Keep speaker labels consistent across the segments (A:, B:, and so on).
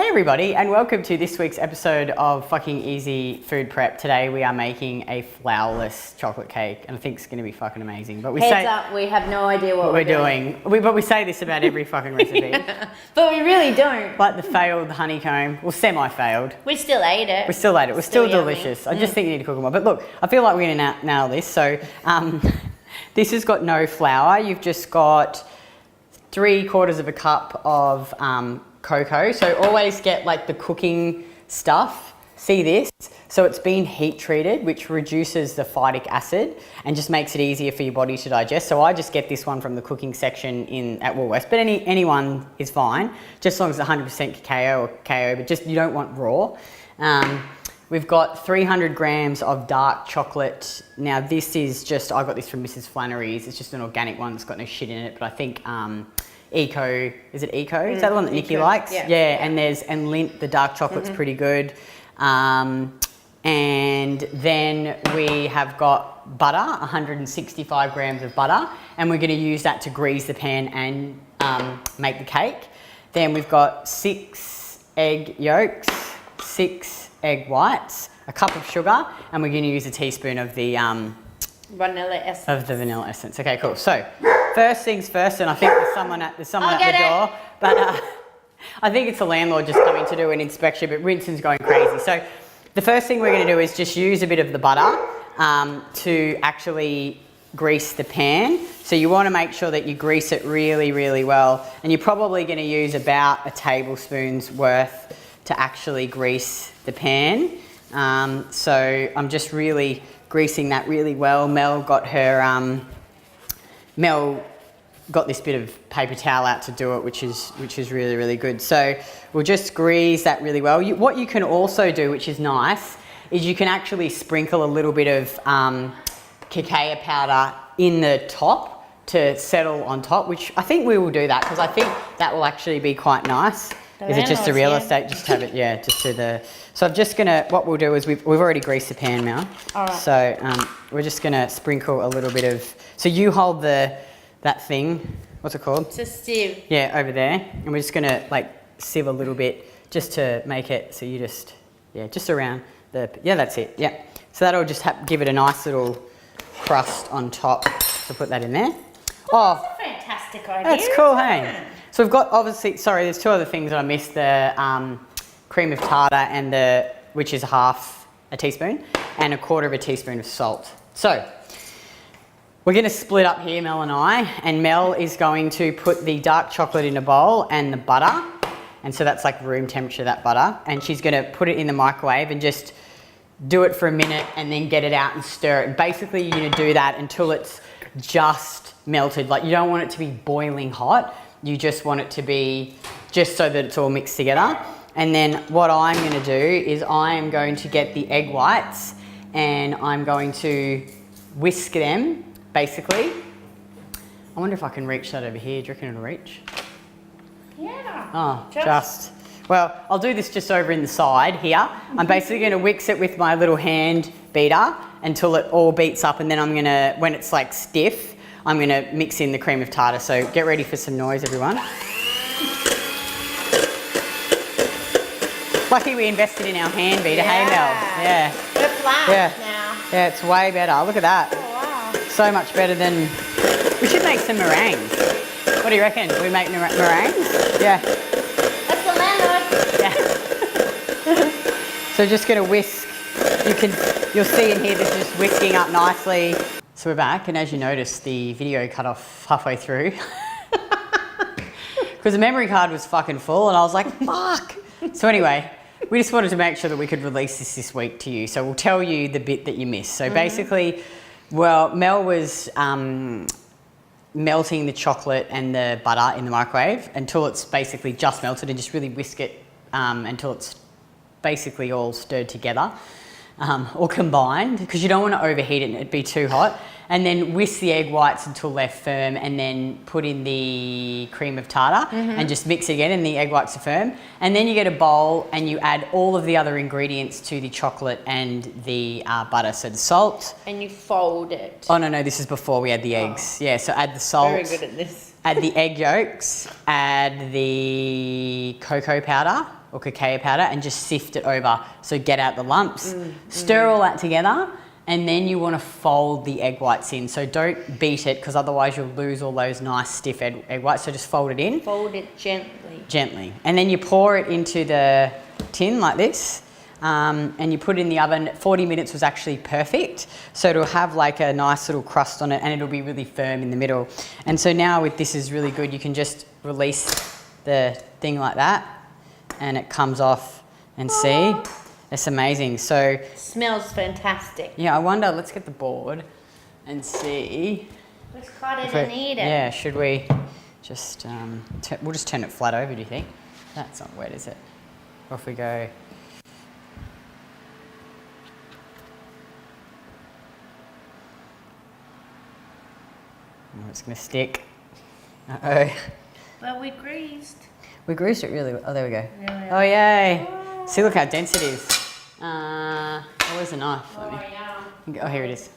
A: Hey everybody, and welcome to this week's episode of Fucking Easy Food Prep. Today we are making a flourless chocolate cake, and I think it's going to be fucking amazing. But we
B: Heads up, we have no idea what we're doing.
A: But we say this about every fucking recipe.
B: Yeah, but we really don't.
A: Like the failed honeycomb, well, semi-failed.
B: We still ate it.
A: We still ate it. It was still
B: yummy.
A: delicious. I just think you need to cook them more. But look, I feel like we're going to nail this. So this has got no flour. You've just got 3/4 cup of cocoa. So always get like the cooking stuff. See this? So it's been heat treated, which reduces the phytic acid and just makes it easier for your body to digest. So I just get this one from the cooking section at Woolworths, but anyone is fine, just as long as it's 100% cacao or cacao, but just you don't want raw. We've got 300 grams of dark chocolate. Now this is just, I got this from Mrs. Flannery's. It's just an organic one. It's got no shit in it, but I think Eco, is it Eco? Is that the one that Nikki likes?
B: Yeah.
A: And Lindt, the dark chocolate's pretty good. And then we have got butter, 165 grams of butter, and we're going to use that to grease the pan and make the cake. Then we've got 6 egg yolks, 6 egg whites, a cup of sugar, and we're going to use a teaspoon of the
B: vanilla essence.
A: Of the vanilla essence. Okay, cool. So first things first, and I think there's someone at the door, but I think it's the landlord just coming to do an inspection, but Rinson's going crazy. So the first thing we're going to do is just use a bit of the butter to actually grease the pan. So you want to make sure that you grease it really, really well, and you're probably going to use about a tablespoon's worth to actually grease the pan. So I'm just really greasing that really well. Mel got this bit of paper towel out to do it, which is really, really good. So we'll just grease that really well. What you can also do, which is nice, is you can actually sprinkle a little bit of cacao powder in the top to settle on top, which I think we will do that because I think that will actually be quite nice. Is it just a real estate? Just have it, yeah, just do the... So I'm just gonna, what we'll do is we've already greased the pan now.
B: All right.
A: So we're just gonna sprinkle a little bit of, so you hold that thing, what's it called?
B: It's a sieve.
A: Yeah, over there. And we're just gonna like sieve a little bit just to make it, so you just, yeah, just around that's it, yeah. So that'll just give it a nice little crust on top. So put that in there.
B: That's a fantastic idea.
A: That's cool, hey? So we've got, obviously, sorry, there's 2 other things that I missed, the cream of tartar and which is half a teaspoon, and 1/4 teaspoon of salt. So we're going to split up here, Mel and I, and Mel is going to put the dark chocolate in a bowl and the butter, and so that's like room temperature, that butter, and she's going to put it in the microwave and just do it for a minute and then get it out and stir it. And basically you're going to do that until it's just melted. Like you don't want it to be boiling hot, you just want it to be just so that it's all mixed together. And then what I'm going to do is I am going to get the egg whites and I'm going to whisk them, basically. I wonder if I can reach that over here. Do you reckon it'll reach?
B: Yeah.
A: Oh, well, I'll do this just over in the side here. I'm basically going to whisk it with my little hand beater until it all beats up, and then I'm going to, when it's like stiff, I'm going to mix in the cream of tartar. So get ready for some noise, everyone. Lucky we invested in our hand beater, hey Mel? Yeah.
B: They're flat now.
A: Yeah, it's way better. Look at that.
B: Oh, wow.
A: So much better than... We should make some meringues. What do you reckon? We make meringues? Yeah.
B: That's the landlord.
A: Yeah. So just going to whisk. You'll see in here this is just whisking up nicely. So we're back, and as you notice, the video cut off halfway through. Because the memory card was fucking full, and I was like, fuck. So anyway, we just wanted to make sure that we could release this week to you. So we'll tell you the bit that you missed. So basically, well, Mel was melting the chocolate and the butter in the microwave until it's basically just melted, and just really whisk it until it's basically all stirred together or combined, because you don't want to overheat it and it'd be too hot. And then whisk the egg whites until they're firm, and then put in the cream of tartar and just mix it again, and the egg whites are firm. And then you get a bowl and you add all of the other ingredients to the chocolate and the butter. So the salt.
B: And you fold it.
A: Oh, no, this is before we add the eggs. Yeah, so add the salt.
B: Very good at this.
A: add the egg yolks, add the cocoa powder or cacao powder, and just sift it over. So get out the lumps. Stir all that together, and then you want to fold the egg whites in. So don't beat it, because otherwise you'll lose all those nice stiff egg whites. So just fold it in.
B: Fold it gently.
A: Gently. And then you pour it into the tin like this. And you put it in the oven. 40 minutes was actually perfect. So it'll have like a nice little crust on it, and it'll be really firm in the middle. And so now with this is really good. You can just release the thing like that, and it comes off, and see, it's amazing. So
B: Smells fantastic.
A: yeah, I wonder, let's get the board and see.
B: Let's cut it and eat it.
A: Yeah, should we just, we'll just turn it flat over, do you think? That's not wet, is it? Off we go. Oh, it's going to stick. Uh-oh.
B: But we greased.
A: We greased it really well. Oh, there we go.
B: Really?
A: Oh, yay. See, look how dense it is. Where's the knife?
B: Oh, yeah.
A: Oh, here it is.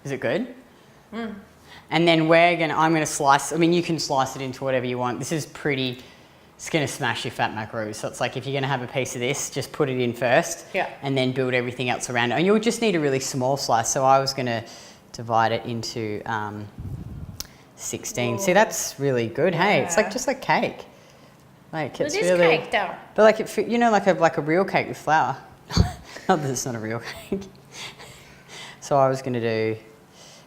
A: Is it good? And then I'm going to slice, I mean, you can slice it into whatever you want. This is pretty, it's going to smash your fat macros. So it's like, if you're going to have a piece of this, just put it in first.
B: Yeah.
A: And then build everything else around it. And you'll just need a really small slice. So I was going to divide it into 16. See, that's really good. Hey, it's like just like cake. Like it's
B: It is
A: really
B: cake though.
A: But like it, you know, like a real cake with flour. Not that it's not a real cake. So I was going to do,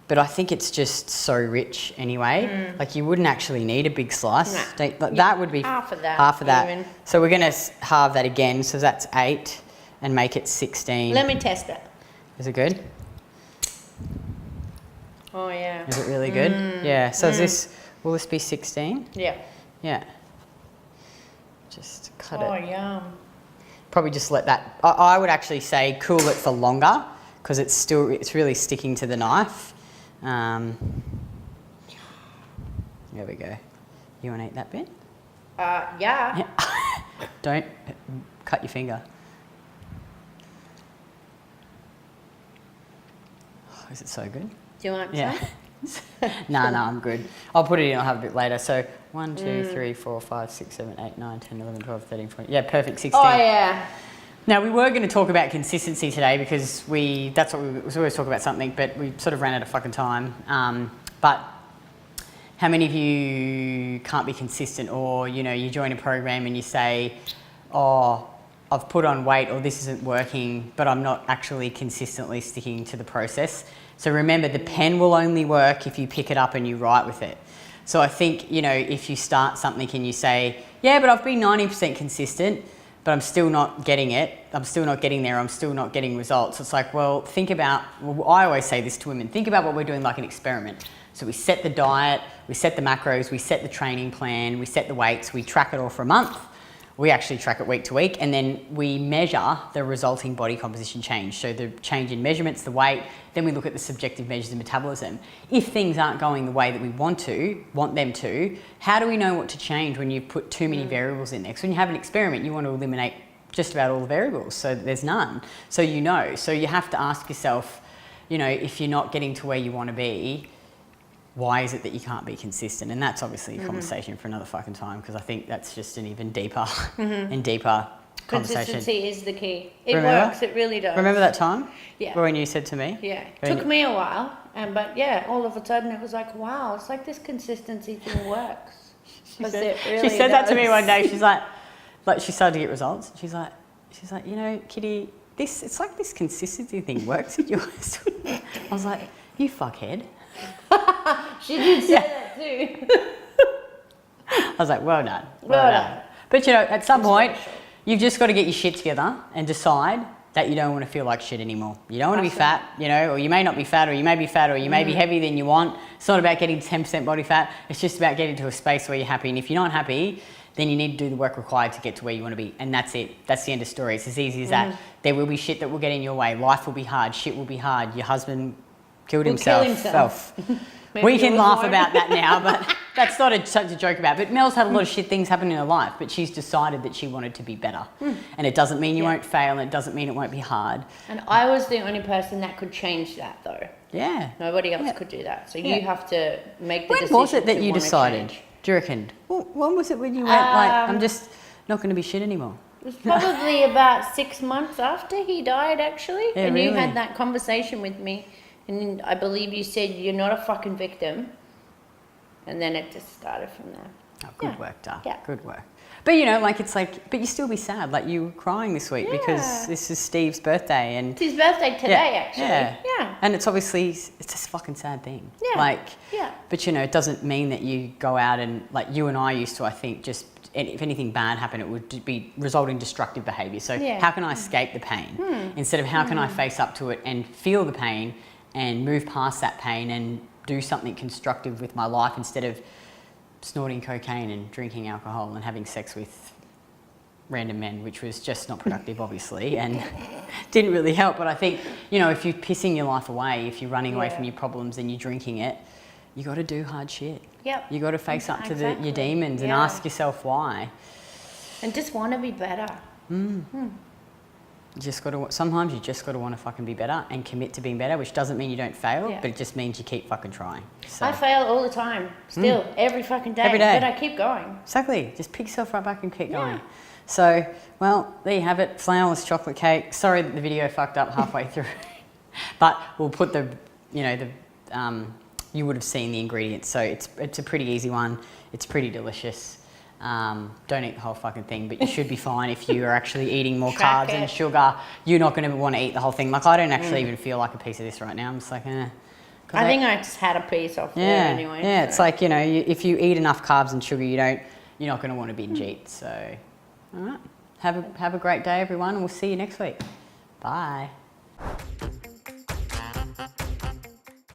A: but I think it's just so rich anyway. Like you wouldn't actually need a big slice.
B: No.
A: That would be
B: half of that.
A: Half of that.
B: Even.
A: So we're going to halve that again. So that's 8, and make it 16.
B: Let me test it.
A: Is it good?
B: Oh yeah.
A: Is it really good? Yeah. So is will this be 16?
B: Yeah.
A: Yeah. Just cut
B: Oh
A: it.
B: yum.
A: Probably just let that, I would actually say cool it for longer, because it's really sticking to the knife. There we go. You want to eat that bit?
B: Yeah.
A: Don't cut your finger. Oh, is it so good?
B: Do you want some?
A: Yeah. No, I'm good. I'll put it in, I'll have a bit later. So 1, 2, 3, 4, 5, 6, 7, 8, 9, 10, 11, 12, 13, 14. Yeah, perfect, 16.
B: Oh yeah.
A: Now, we were going to talk about consistency today, because that's what we always talk about something, but we sort of ran out of fucking time. But how many of you can't be consistent, or, you know, you join a program and you say, oh, I've put on weight, or this isn't working, but I'm not actually consistently sticking to the process. So remember, the pen will only work if you pick it up and you write with it. So I think, you know, if you start something and you say, yeah, but I've been 90% consistent, but I'm still not getting it, I'm still not getting there, I'm still not getting results. It's like, well, I always say this to women, think about what we're doing like an experiment. So we set the diet, we set the macros, we set the training plan, we set the weights, we track it all for a month. We actually track it week to week, and then we measure the resulting body composition change. So the change in measurements, the weight, then we look at the subjective measures of metabolism. If things aren't going the way that we want them to, how do we know what to change when you put too many variables in there? Because when you have an experiment, you want to eliminate just about all the variables, so that there's none. So you know. So you have to ask yourself, you know, if you're not getting to where you want to be, why is it that you can't be consistent? And that's obviously a conversation for another fucking time, because I think that's just an even deeper and deeper conversation.
B: Consistency is the key. It
A: Remember?
B: works. It really does.
A: Remember that time?
B: Yeah.
A: When you said to me?
B: Yeah.
A: When
B: Took me a while, but yeah, all of a sudden it was like, wow, it's like this consistency thing works.
A: She said that to me one day. She's like she started to get results. She's like, you know, Kitty, it's like this consistency thing works at yours. I was like, you fuckhead.
B: She did say that too.
A: I was like, well done.
B: Well done.
A: But you know, at some point, you've just got to get your shit together and decide that you don't want to feel like shit anymore. You don't want to be fat, you know, or you may not be fat, or you may be fat, or you may be heavier than you want. It's not about getting 10% body fat. It's just about getting to a space where you're happy. And if you're not happy, then you need to do the work required to get to where you want to be. And that's it. That's the end of the story. It's as easy as that. There will be shit that will get in your way. Life will be hard. Shit will be hard. Your husband killed himself.
B: Kill himself.
A: We can laugh about that now, but That's not such a joke about it. But Mel's had a lot of shit things happen in her life, but she's decided that she wanted to be better. And it doesn't mean you won't fail, and it doesn't mean it won't be hard.
B: And I was the only person that could change that, though.
A: Yeah.
B: Nobody else could do that. So you have to make the decision.
A: When was it that
B: to
A: you
B: wanna
A: decided?
B: change.
A: Do you reckon? When was it when you went, like, I'm just not going to be shit anymore?
B: It was probably about 6 months after he died, actually.
A: Yeah,
B: and you
A: really?
B: had that conversation with me. And I believe you said, you're not a fucking victim. And then it just started from there.
A: Oh, good work, Dar.
B: Yeah.
A: Good work. But, you know, like, it's like, but you still be sad. Like, you were crying this week because this is Steve's birthday. And
B: It's his birthday today, actually.
A: Yeah. And it's obviously, it's a fucking sad thing.
B: Yeah.
A: Like,
B: Yeah.
A: but, you know, it doesn't mean that you go out and, like, you and I used to, I think, just, if anything bad happened, it would be result in destructive behaviour. So how can I escape the pain? Instead of how can I face up to it and feel the pain and move past that pain and do something constructive with my life instead of snorting cocaine and drinking alcohol and having sex with random men, which was just not productive, obviously, and didn't really help. But I think, you know, if you're pissing your life away, if you're running away from your problems and you're drinking it, you got to do hard shit.
B: Yep.
A: You got to face up to
B: Exactly.
A: your demons and ask yourself why.
B: And just want to be better.
A: Sometimes you just got to want to fucking be better and commit to being better, which doesn't mean you don't fail, but it just means you keep fucking trying. So.
B: I fail all the time, still, every fucking day.
A: Every day.
B: But I keep going.
A: Exactly. Just pick yourself right back and keep going. So, well, there you have it. Flourless chocolate cake. Sorry that the video fucked up halfway through. But we'll put the, you know, you would have seen the ingredients. So it's a pretty easy one. It's pretty delicious. Don't eat the whole fucking thing, but you should be fine if you are actually eating more carbs and sugar. You're not going to want to eat the whole thing. Like, I don't actually even feel like a piece of this right now. I'm just like, eh.
B: I think I just had a piece off there anyway.
A: Yeah, so. It's like, you know, if you eat enough carbs and sugar, you're not going to want to binge eat. So, all right. Have a great day, everyone, and we'll see you next week. Bye.